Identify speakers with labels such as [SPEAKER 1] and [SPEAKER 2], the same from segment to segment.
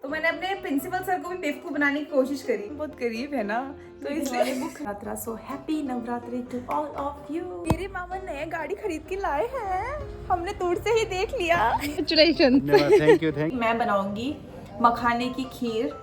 [SPEAKER 1] तो मैंने अपने प्रिंसिपल सर को भी बेवकूफ बनाने की कोशिश करी। बहुत गरीब है ना, तो इसलिए book Yatra. So happy Navratri to all of you. मेरे मामा नया गाड़ी खरीद के लाए हैं, हमने दूर से ही देख लिया।
[SPEAKER 2] Thank you.
[SPEAKER 1] मैं बनाऊंगी मखाने की खीर।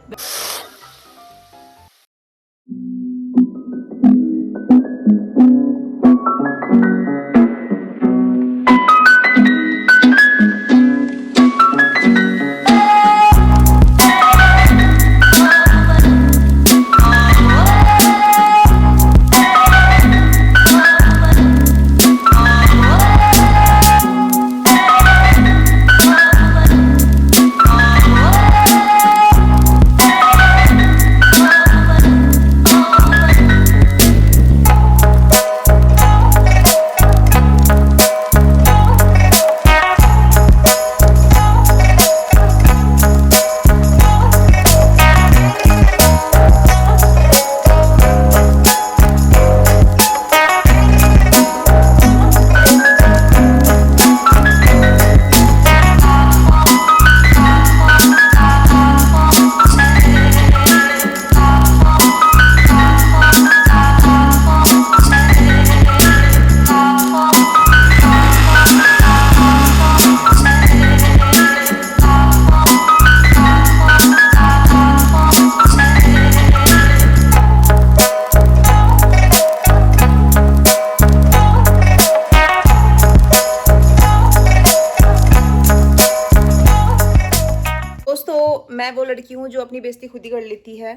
[SPEAKER 1] मैं वो लड़की हूँ जो अपनी बेइज्जती खुद ही कर लेती है।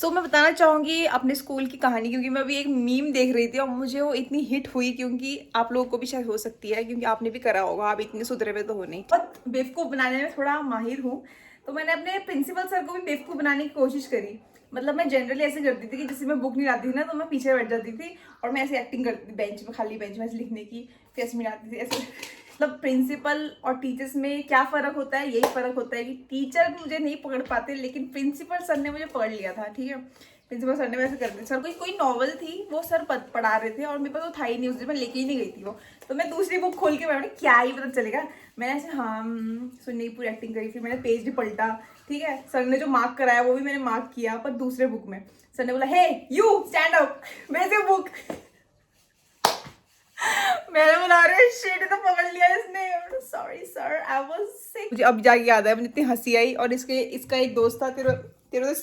[SPEAKER 1] मैं बताना चाहूँगी अपने स्कूल की कहानी, क्योंकि मैं अभी एक मीम देख रही थी और मुझे वो इतनी हिट हुई, क्योंकि आप लोगों को भी शायद हो सकती है, क्योंकि आपने भी करा होगा, आप इतने सुधरे हुए तो हो नहीं। बहुत बेवकूफ़ बनाने में थोड़ा माहिर हूँ, तो मैंने अपने प्रिंसिपल सर को भी बेवकूफ़ बनाने की कोशिश करी। मतलब मैं जनरली ऐसे करती थी कि जिससे मैं बुक नहीं लाती थी ना, तो मैं पीछे बैठ जाती थी और मैं ऐसे एक्टिंग करती थी बेंच में, खाली बेंच में ऐसे लिखने की, फिर ऐसे मिलाती थी ऐसे। मतलब प्रिंसिपल और टीचर्स में क्या फ़र्क होता है, यही फ़र्क होता है कि टीचर मुझे नहीं पकड़ पाते, लेकिन प्रिंसिपल सर ने मुझे पकड़ लिया था। ठीक है, प्रिंसिपल सर ने वैसे कर दिया। सर कोई नॉवल थी, वो सर पढ़ा रहे थे और मेरे पास वो था ही नहीं, उस दिन मैं लेके ही नहीं गई थी वो। तो मैं दूसरी बुक खोल के बैठी, क्या ही पता चलेगा। मैंने ऐसे हाँ सुनने की पूरी एक्टिंग करी, फिर मैंने पेज भी पलटा। ठीक है, सर ने जो मार्क कराया वो भी मैंने मार्क किया, पर दूसरे बुक में। सर ने बोला हे यू स्टैंड अप, वैसे बुक। मैंने बोला अरे शिट, तो पकड़ लिया इसने, sorry sir I was sick. मुझे अब जाके याद है, मुझे इतनी हंसी आई। और इसका एक दोस्त था, तेरे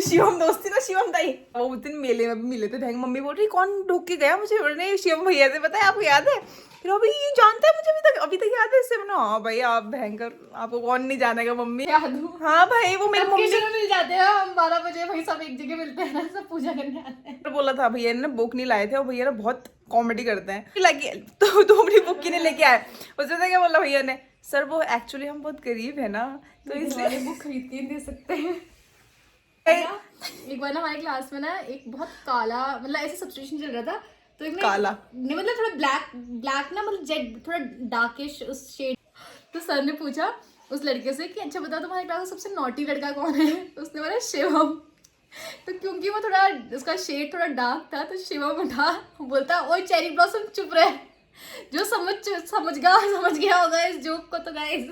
[SPEAKER 1] शिवम दोस्त थी ना, शिवम ताई, वो उस दिन मेले में भी मिले थे। बहन मम्मी बोल रही कौन ढूक के गया, मुझे बोलने शिवम भैया से, पता है आपको याद है? फिर अभी ये जानता है मुझे, अभी तक याद है इससे। मैंने हाँ भाई आप भयंकर, आपको कौन नहीं जानेगा मम्मी। हाँ भाई वो मेरी मम्मी से
[SPEAKER 3] मिल जाते हैं हम 12 बजे, भाई सब एक जगह मिलते हैं ना, सब पूजा करने आते हैं।
[SPEAKER 1] तो बोला था भैया ने बुक नहीं लाए थे, और भैया ना बहुत कॉमेडी करते हैं लगी, तो अपनी बुक की नहीं लेके आए। उसमें क्या बोला भैया ने, सर वो एक्चुअली हम बहुत गरीब है ना, तो इसलिए
[SPEAKER 3] बुक खरीद के दे सकते हैं। एक बार ना हमारे क्लास में ना एक बहुत काला, मतलब ऐसे सब्सटीट्यूशन चल रहा था, तो एक
[SPEAKER 1] काला
[SPEAKER 3] नहीं, मतलब थोड़ा ब्लैक ना, मतलब जेड थोड़ा डार्किश उस शेड। तो सर ने पूछा उस लड़के से कि अच्छा बताओ तुम्हारे क्लास में सबसे नॉटी लड़का कौन है? तो उसने बोला शिवम। तो क्योंकि वो थोड़ा उसका शेड थोड़ा डार्क था, तो शिवम उठा बोलता ओए चेरी ब्लॉसम चुप रहे। जो समझ गया होगा इस जोक को, तो गाइस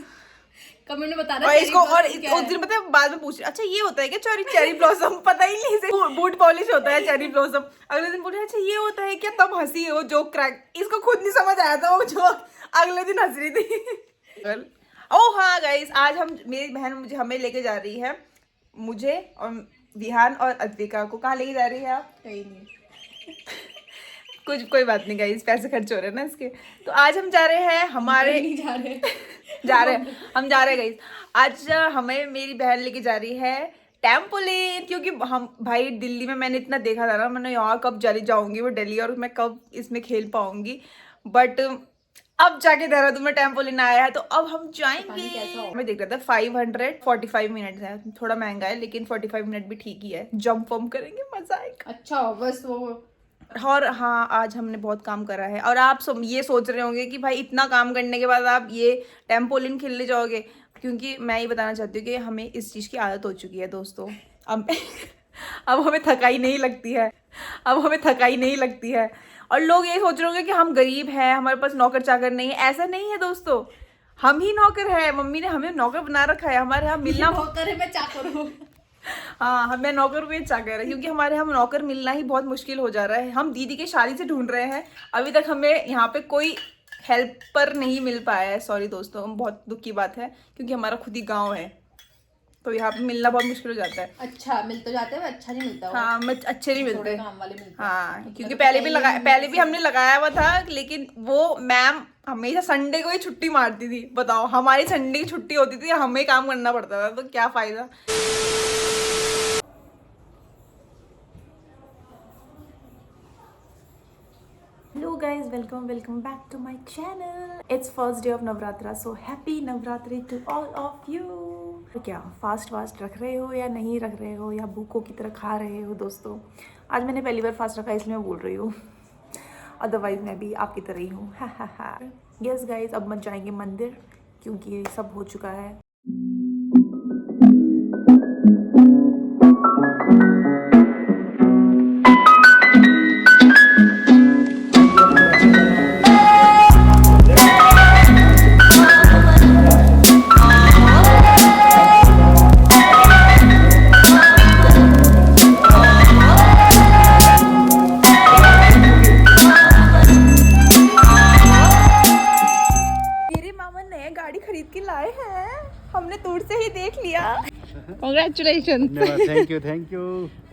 [SPEAKER 3] कमेंट में बताना।
[SPEAKER 1] और इसको और उस दिन पता है बाद में पूछ अच्छा ये होता है क्या चेरी ब्लॉसम, पता ही नहीं इसे बूट पॉलिश होता है चेरी ब्लॉसम। अगले दिन बोले अच्छा ये होता है क्या, तब हंसी वो जोक क्रैक, इसको खुद नहीं समझ आया था वो जोक, अगले दिन हंस रही थी। ओह हाँ गाइस, आज मेरी बहन हमें लेके जा रही है, मुझे और विहान और अद्विका को। कहाँ लेके जा रही है आप?
[SPEAKER 3] कहीं नहीं।
[SPEAKER 1] कोई बात नहीं गाइस, पैसे खर्च हो रहे हैं ना इसके। तो आज हम जा रहे हैं हमारे
[SPEAKER 3] नहीं जा रहे
[SPEAKER 1] हम जा रहे हैं गाइस। आज हमें मेरी बहन लेके जा रही है टेम्पोलिन, क्योंकि हम भाई दिल्ली में मैंने इतना देखा था ना, मैंने यार कब चली जाऊंगी वो दिल्ली और मैं कब इसमें खेल पाऊंगी, बट अब जाके देहरादून में टेम्पोलिन आया है, तो अब हम जाएंगे। मैं देख रहा था 545 मिनट है, थोड़ा महंगा है, लेकिन 45 मिनट भी ठीक ही है। जंप वम्प करेंगे, मजा आएगा।
[SPEAKER 3] अच्छा बस वो।
[SPEAKER 1] और हाँ आज हमने बहुत काम करा है, और आप ये सोच रहे होंगे कि भाई इतना काम करने के बाद आप ये टेम्पोलिन खेलने जाओगे, क्योंकि मैं ये बताना चाहती हूँ कि हमें इस चीज़ की आदत हो चुकी है दोस्तों। अब हमें थकाई नहीं लगती है। और लोग ये सोच रहे होंगे कि हम गरीब हैं, हमारे पास नौकर चाकर नहीं है। ऐसा नहीं है दोस्तों, हम ही नौकर है, मम्मी ने हमें नौकर बना रखा है। हमारे यहाँ मिलना
[SPEAKER 3] नौकर है, मैं चाकर हूँ।
[SPEAKER 1] हाँ, हमें नौकर पे चाकर है, क्योंकि हमारे यहाँ नौकर मिलना ही बहुत मुश्किल हो जा रहा है। हम दीदी के शादी से ढूंढ रहे हैं, अभी तक हमें यहाँ पे कोई हेल्पर नहीं मिल पाया है। सॉरी दोस्तों, बहुत दुख की बात है, क्योंकि हमारा खुद ही गाँव है, तो यहाँ पे मिलना बहुत मुश्किल हो जाता है।
[SPEAKER 3] अच्छा मिल तो जाते हैं, अच्छा नहीं मिलता वो।
[SPEAKER 1] हाँ, अच्छे नहीं मिलते।
[SPEAKER 3] थोड़े काम वाले मिलते हैं।
[SPEAKER 1] हाँ,
[SPEAKER 3] मतलब
[SPEAKER 1] क्योंकि पहले भी
[SPEAKER 3] से-
[SPEAKER 1] हमने लगाया हुआ था, लेकिन वो मैम हमेशा संडे को ही छुट्टी मारती थी। बताओ, हमारी संडे की छुट्टी होती थी, हमें काम करना पड़ता था, तो क्या फायदा। Hello guys, welcome back to my channel. It's first day of Navratra, so happy Navratri to all of you. तो क्या फास्ट रख रहे हो या नहीं रख रहे हो, या भूखों की तरह खा रहे हो दोस्तों? आज मैंने पहली बार फास्ट रखा, इसलिए मैं बोल रही हूँ, अदरवाइज मैं भी आपकी तरह ही हूँ। यस गाइज, अब मत जाएंगे मंदिर, क्योंकि सब हो चुका है। मेरे मामा नया गाड़ी खरीद के लाए हैं, हमने दूर से ही देख लिया।
[SPEAKER 2] Congratulations. Thank you.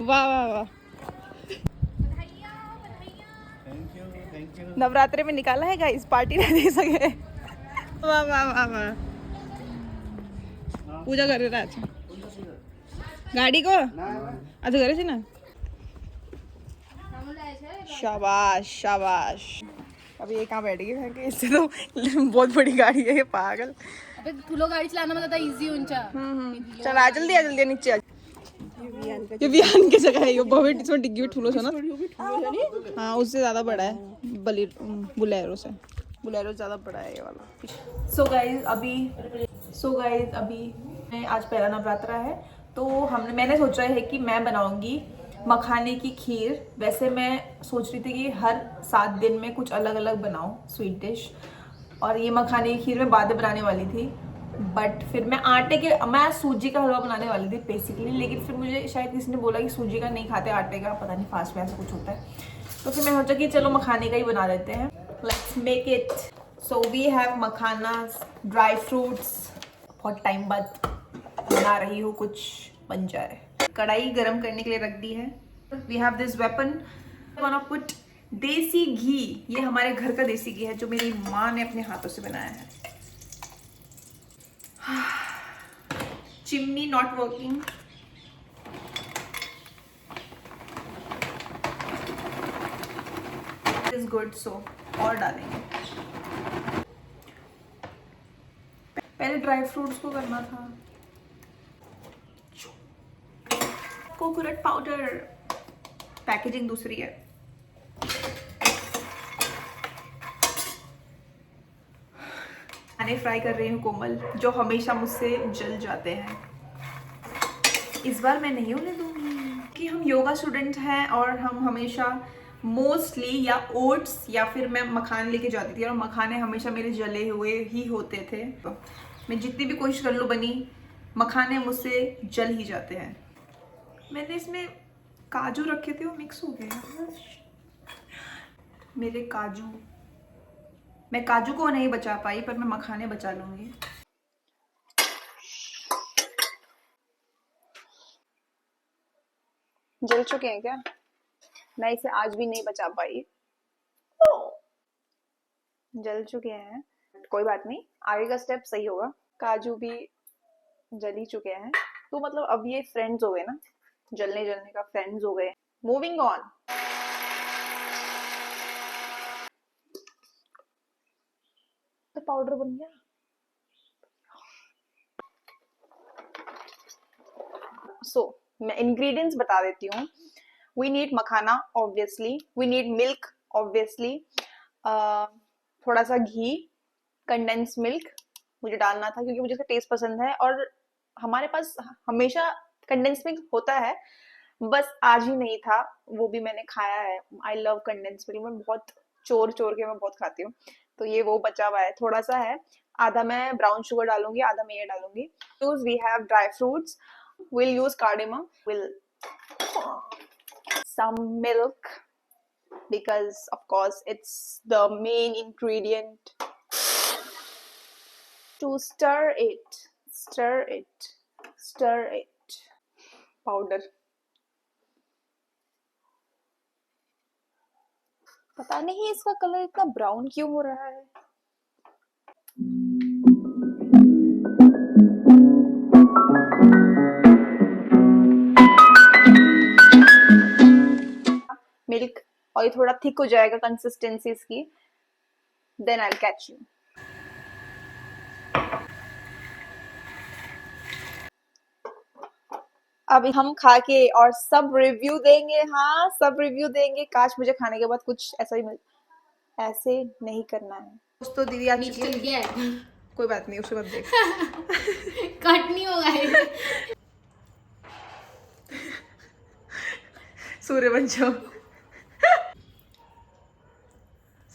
[SPEAKER 2] वाह वाह वाह। Thank you.
[SPEAKER 1] नवरात्रि में निकाला है गाइस, पार्टी नहीं दे सके।
[SPEAKER 2] वाह वाह वाह वाह। पूजा कर रहा है गाड़ी को, अच्छा करे थी ना।
[SPEAKER 1] शाबाश शाबाश। अभी ये कहाँ बैठ गई है कि इससे तो बहुत बड़ी गाड़ी है ये, पागल।
[SPEAKER 3] अबे तुलो गाड़ी चलाना मतलब इजी उनचा।
[SPEAKER 1] चल आ जल्दी नीचे आ। ये विहान के जगह है, ये बहुत इसमें डिग्गी में ठुलो से ना। हाँ, उससे ज्यादा बड़ा है, बुलेरो से। बुलेरो ज्यादा बड़ा है ये वाला। सो गाइज अभी मैं आज पहला नवरात्रा है, तो मैंने सोचा है कि मैं बनाऊंगी मखाने की खीर। वैसे मैं सोच रही थी कि हर 7 दिन में कुछ अलग अलग बनाऊं स्वीट डिश, और ये मखाने की खीर मैं बाद में बनाने वाली थी, बट फिर मैं सूजी का हलवा बनाने वाली थी बेसिकली। लेकिन फिर मुझे शायद किसी ने बोला कि सूजी का नहीं खाते, आटे का, पता नहीं फास्ट में ऐसा कुछ होता है, तो फिर मैं सोचा कि चलो मखाने का ही बना लेते हैं। Let's make it. So we have makhana, dry fruits. बहुत टाइम बाद बना रही हूँ, कुछ बन जाए। कढ़ाई गरम करने के लिए रख दी है। We have this weapon, one of put desi ghee. ये हमारे घर का देसी घी है, जो मेरी माँ ने अपने हाथों से बनाया है। Chimney not working. Is good, so और डालेंगे। पहले ड्राई फ्रूट्स को करना था। कोकोनट पाउडर, पैकेजिंग दूसरी है। खाने फ्राई कर रही हूँ कोमल, जो हमेशा मुझसे जल जाते हैं। इस बार मैं नहीं होने दूंगी कि हम योगा स्टूडेंट हैं, और हम हमेशा मोस्टली या ओट्स या फिर मैं मखाने लेके जाती थी, और मखाने हमेशा मेरे जले हुए ही होते थे। तो मैं जितनी भी कोशिश कर लूँ बनी, मखाने मुझसे जल ही जाते हैं। मैंने इसमें काजू रखे थे, वो मिक्स हो गए मेरे काजू। मैं काजू को नहीं बचा पाई, पर मैं मखाने बचा लूंगी। जल चुके हैं क्या? मैं इसे आज भी नहीं बचा पाई। जल चुके हैं, कोई बात नहीं, आगे का स्टेप सही होगा। काजू भी जल ही चुके हैं, तो मतलब अब ये फ्रेंड्स हो गए ना, जलने का फ्रेंड्स हो गए। Moving on. तो पाउडर बन गया। मैं इंग्रेडिएंट्स बता देती हूँ। We need makhana obviously, we need milk obviously, थोड़ा सा घी, कंडेंस मिल्क मुझे डालना था क्योंकि मुझे इसका टेस्ट पसंद है, और हमारे पास हमेशा कंडेंस मिल्क होता है, बस आज ही नहीं था, वो भी मैंने खाया है। आई लव कंडेंस मिल्क, मैं बहुत चोर के मैं बहुत खाती हूँ, तो ये वो बचा हुआ है। थोड़ा सा है आधा मैं ब्राउन शुगर डालूंगी, आधा मैं ये डालूंगी। We have dry fruits, we'll use cardamom, we'll some milk because of course it's the main ingredient. To stir it, stir it, stir it. Powder. पता नहीं इसका कलर इतना ब्राउन क्यों हो रहा है। मिल्क और ये थोड़ा थिक हो जाएगा कंसिस्टेंसी इसकी, then I will catch you. अभी हम खा के और सब रिव्यू देंगे। हाँ, सब रिव्यू देंगे। काश मुझे खाने के बाद कुछ ऐसा ही मिल, ऐसे नहीं करना है दोस्तों। दीदी आ चुकी
[SPEAKER 3] चल गया है।
[SPEAKER 1] कोई बात नहीं, उसके बाद देख
[SPEAKER 3] कट नहीं होगा।
[SPEAKER 1] सूर्यवंशम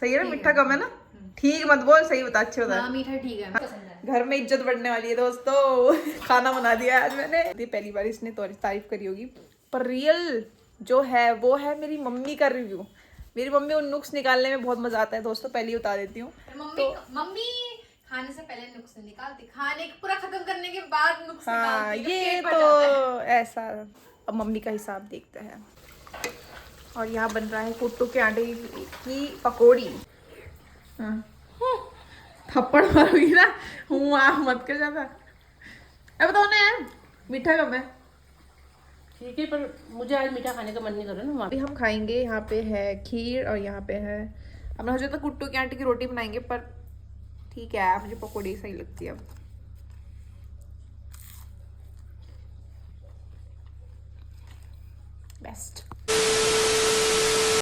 [SPEAKER 1] सही है ना? मीठा कम है ना? ठीक मत बोल, सही बता, अच्छे बता।
[SPEAKER 3] हाँ, मीठा ठीक है, पसंद है।
[SPEAKER 1] घर में इज्जत बढ़ने वाली है दोस्तों। खाना बना दिया आज मैंने। ये पहली बार इसने तारीफ करी होगी, पर रियल जो है वो है मेरी मम्मी का रिव्यू। मेरी मम्मी उन नुक्स निकालने में बहुत मजा आता है दोस्तों, पहले ही बता देती हूँ।
[SPEAKER 3] मम्मी खाने से पहले नुक्स निकालती, खाने पूरा खत्म करने के बाद नुक्स
[SPEAKER 1] हाँ,
[SPEAKER 3] निकालती,
[SPEAKER 1] ये
[SPEAKER 3] पेट भर
[SPEAKER 1] तो
[SPEAKER 3] जाता है।
[SPEAKER 1] ऐसा अब मम्मी का हिसाब देखते हैं। और यहाँ बन रहा है कुट्टू के आटे की पकौड़ी। थप्पड़ मारूंगी ना, हूँ आप मत कर जाता। अब बताओ ना यार, मीठा कम है।
[SPEAKER 2] ठीक है, पर मुझे आज मीठा खाने का मन नहीं कर रहा ना।
[SPEAKER 1] अभी हम खाएंगे, यहाँ पे है खीर और यहाँ पे है, हमने सोचा था कुट्टू के आटे की रोटी बनाएंगे, पर ठीक है, मुझे पकौड़ी सही लगती है। अब बेस्ट।